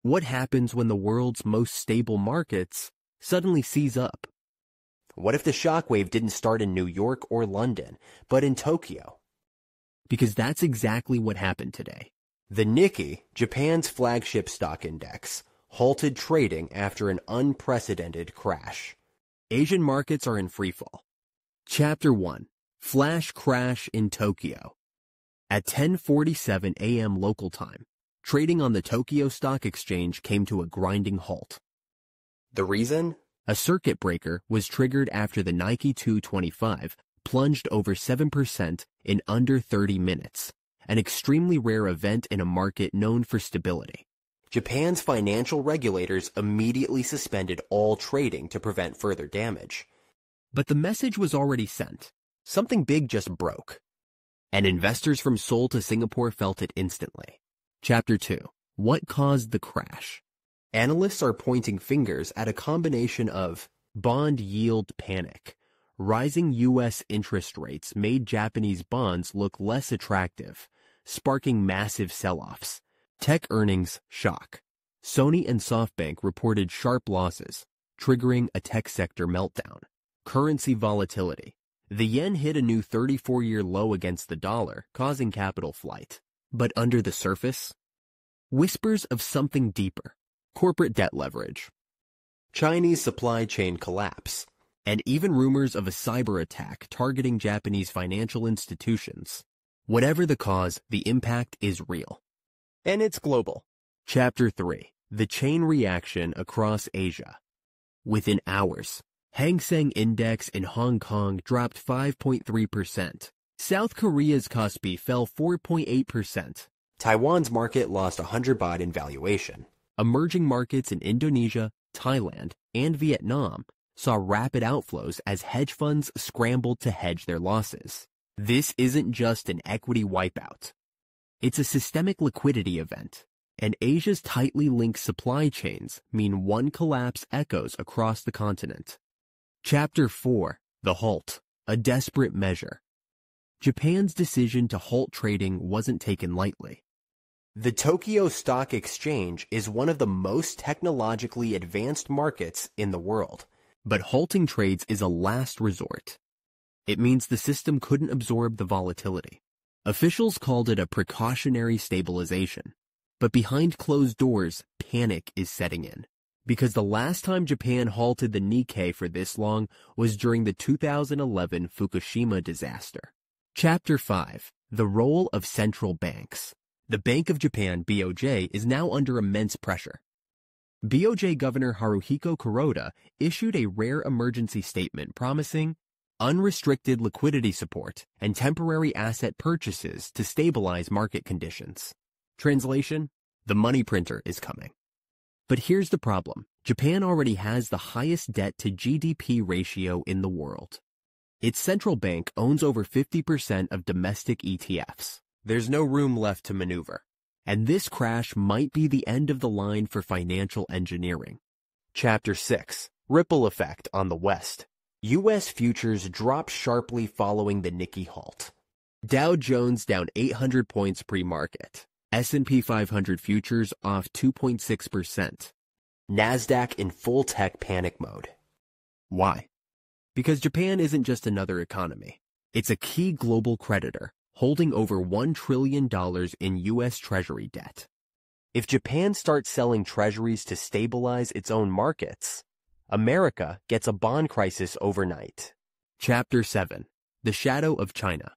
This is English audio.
What happens when the world's most stable markets suddenly seize up? What if the shockwave didn't start in New York or London, but in Tokyo? Because that's exactly what happened today. The Nikkei, Japan's flagship stock index, halted trading after an unprecedented crash. Asian markets are in freefall. Chapter 1. Flash Crash in Tokyo. At 10:47 a.m. local time, trading on the Tokyo Stock Exchange came to a grinding halt. The reason? A circuit breaker was triggered after the Nikkei 225 plunged over 7% in under 30 minutes, an extremely rare event in a market known for stability. Japan's financial regulators immediately suspended all trading to prevent further damage. But the message was already sent. Something big just broke. And investors from Seoul to Singapore felt it instantly. Chapter 2. What caused the crash? Analysts are pointing fingers at a combination of bond yield panic. Rising U.S. interest rates made Japanese bonds look less attractive, sparking massive sell-offs. Tech earnings shock. Sony and SoftBank reported sharp losses, triggering a tech sector meltdown. Currency volatility. The yen hit a new 34-year low against the dollar, causing capital flight. But under the surface? Whispers of something deeper. Corporate debt leverage. Chinese supply chain collapse. And even rumors of a cyberattack targeting Japanese financial institutions. Whatever the cause, the impact is real. And it's global. Chapter 3. The chain reaction across Asia. Within hours, Hang Seng Index in Hong Kong dropped 5.3%. South Korea's Kospi fell 4.8%. Taiwan's market lost 100 baht in valuation. Emerging markets in Indonesia, Thailand, and Vietnam saw rapid outflows as hedge funds scrambled to hedge their losses. This isn't just an equity wipeout. It's a systemic liquidity event, and Asia's tightly linked supply chains mean one collapse echoes across the continent. Chapter 4. The Halt. A desperate measure. Japan's decision to halt trading wasn't taken lightly. The Tokyo Stock Exchange is one of the most technologically advanced markets in the world. But halting trades is a last resort. It means the system couldn't absorb the volatility. Officials called it a precautionary stabilization. But behind closed doors, panic is setting in. Because the last time Japan halted the Nikkei for this long was during the 2011 Fukushima disaster. Chapter 5. The Role of Central Banks. The Bank of Japan, BOJ, is now under immense pressure. BOJ Governor Haruhiko Kuroda issued a rare emergency statement promising unrestricted liquidity support and temporary asset purchases to stabilize market conditions. Translation: the money printer is coming. But here's the problem. Japan already has the highest debt to GDP ratio in the world. Its central bank owns over 50% of domestic ETFs. There's no room left to maneuver. And this crash might be the end of the line for financial engineering. Chapter 6. Ripple Effect on the West. U.S. futures drop sharply following the Nikkei halt. Dow Jones down 800 points pre-market. S&P 500 futures off 2.6%. NASDAQ in full tech panic mode. Why? Because Japan isn't just another economy. It's a key global creditor, holding over $1 trillion in U.S. Treasury debt. If Japan starts selling treasuries to stabilize its own markets, America gets a bond crisis overnight. Chapter 7. The Shadow of China.